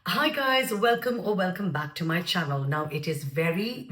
Hi guys, welcome back to my channel. Now it is very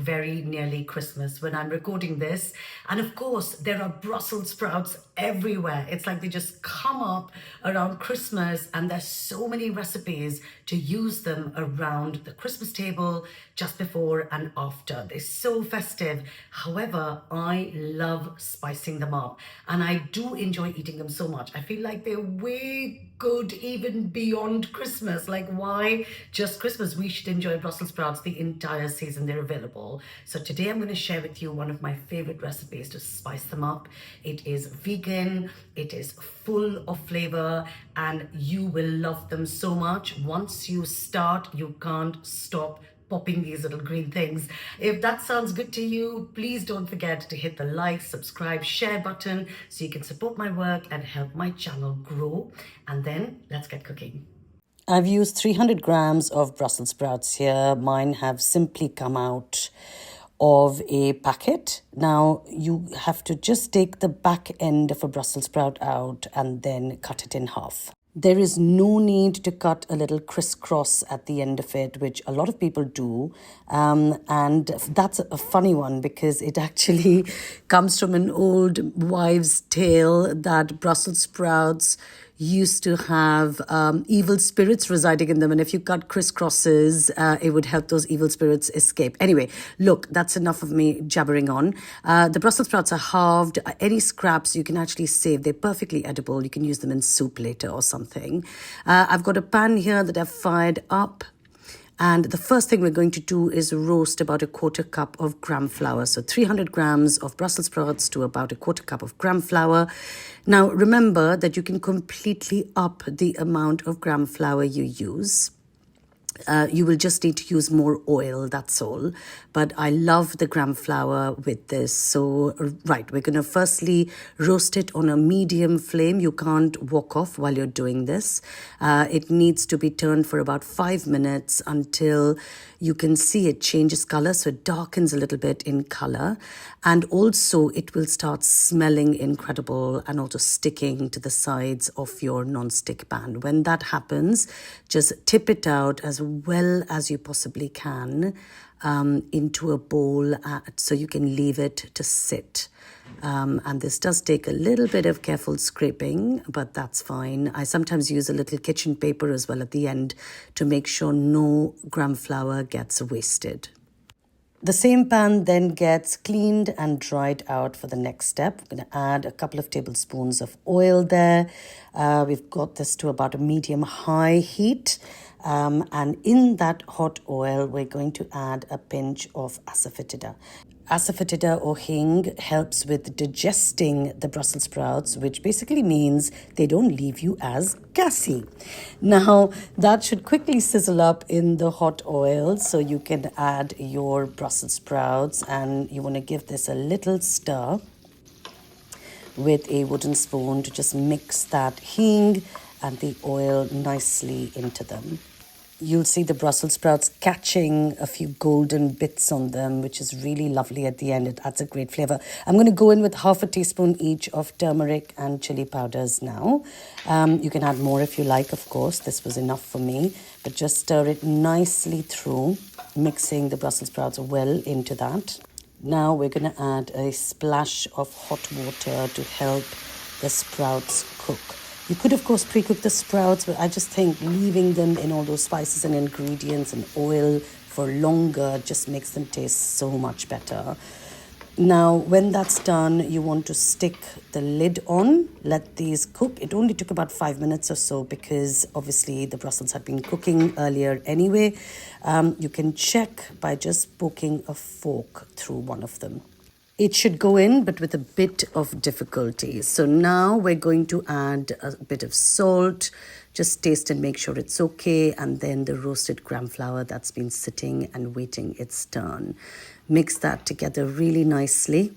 nearly Christmas when I'm recording this, and of course there are Brussels sprouts everywhere. It's like they just come up around Christmas, and there's so many recipes to use them around the Christmas table, just before and after. They're so festive. However, I love spicing them up, and I do enjoy eating them so much. I feel like they're way good even beyond Christmas. Like, why just Christmas? We should enjoy Brussels sprouts the entire season. They're available. So today I'm going to share with you one of my favorite recipes to spice them up. It is vegan, it is full of flavor, and you will love them so much. Once you start, you can't stop popping these little green things. If that sounds good to you, please don't forget to hit the like, subscribe, share button so you can support my work and help my channel grow. And then let's get cooking. I've used 300 grams of Brussels sprouts here. Mine have simply come out of a packet. Now you have to just take the back end of a Brussels sprout out and then cut it in half. There is no need to cut a little crisscross at the end of it, which a lot of people do. And that's a funny one because it actually comes from an old wives' tale that Brussels sprouts used to have evil spirits residing in them, and if you cut crisscrosses, it would help those evil spirits escape. Anyway, look, that's enough of me jabbering on. The Brussels sprouts are halved. Any scraps you can actually save. They're perfectly edible. You can use them in soup later or something. I've got a pan here that I've fired up. And the first thing we're going to do is roast about a quarter cup of gram flour. So 300 grams of Brussels sprouts to about a quarter cup of gram flour. Now, remember that you can completely up the amount of gram flour you use. You will just need to use more oil, that's all. But I love the gram flour with this. So, right, we're going to firstly roast it on a medium flame. You can't walk off while you're doing this. It needs to be turned for about 5 minutes until you can see it changes color. So it darkens a little bit in color. And also it will start smelling incredible and also sticking to the sides of your non-stick pan. When that happens, just tip it out as well as you possibly can into a bowl so you can leave it to sit. And this does take a little bit of careful scraping, but that's fine. I sometimes use a little kitchen paper as well at the end to make sure no gram flour gets wasted. The same pan then gets cleaned and dried out for the next step. We're going to add a couple of tablespoons of oil there. We've got this to about a medium-high heat. And in that hot oil, we're going to add a pinch of asafoetida. Asafoetida or hing helps with digesting the Brussels sprouts, which basically means they don't leave you as gassy. Now, that should quickly sizzle up in the hot oil, so you can add your Brussels sprouts, and you want to give this a little stir with a wooden spoon to just mix that hing and the oil nicely into them. You'll see the Brussels sprouts catching a few golden bits on them, which is really lovely at the end. It adds a great flavor. I'm going to go in with half a teaspoon each of turmeric and chili powders now. You can add more if you like, of course. This was enough for me. But just stir it nicely through, mixing the Brussels sprouts well into that. Now we're going to add a splash of hot water to help the sprouts cook. You could, of course, pre-cook the sprouts, but I just think leaving them in all those spices and ingredients and oil for longer just makes them taste so much better. Now, when that's done, you want to stick the lid on, let these cook. It only took about 5 minutes or so because obviously the Brussels had been cooking earlier anyway. You can check by just poking a fork through one of them. It should go in, but with a bit of difficulty. So now we're going to add a bit of salt, just taste and make sure it's okay, and then the roasted gram flour that's been sitting and waiting its turn. Mix that together really nicely,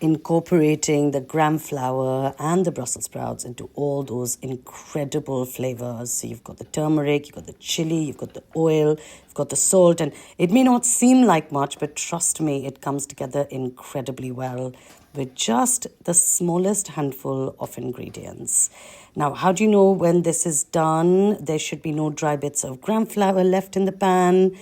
incorporating the gram flour and the Brussels sprouts into all those incredible flavors. So you've got the turmeric, you've got the chili, you've got the oil, you've got the salt, and it may not seem like much, but trust me, it comes together incredibly well. with just the smallest handful of ingredients. Now, how do you know when this is done? There should be no dry bits of gram flour left in the pan.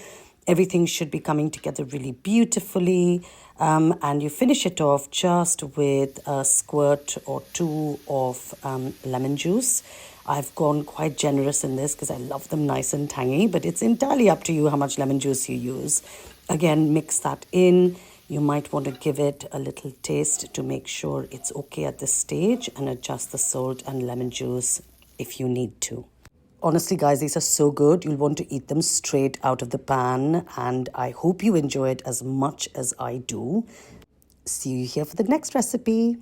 Everything should be coming together really beautifully. And you finish it off just with a squirt or two of lemon juice. I've gone quite generous in this because I love them nice and tangy, but it's entirely up to you how much lemon juice you use. Again, mix that in. You might want to give it a little taste to make sure it's okay at this stage and adjust the salt and lemon juice if you need to. Honestly, guys, these are so good. You'll want to eat them straight out of the pan, and I hope you enjoy it as much as I do. See you here for the next recipe.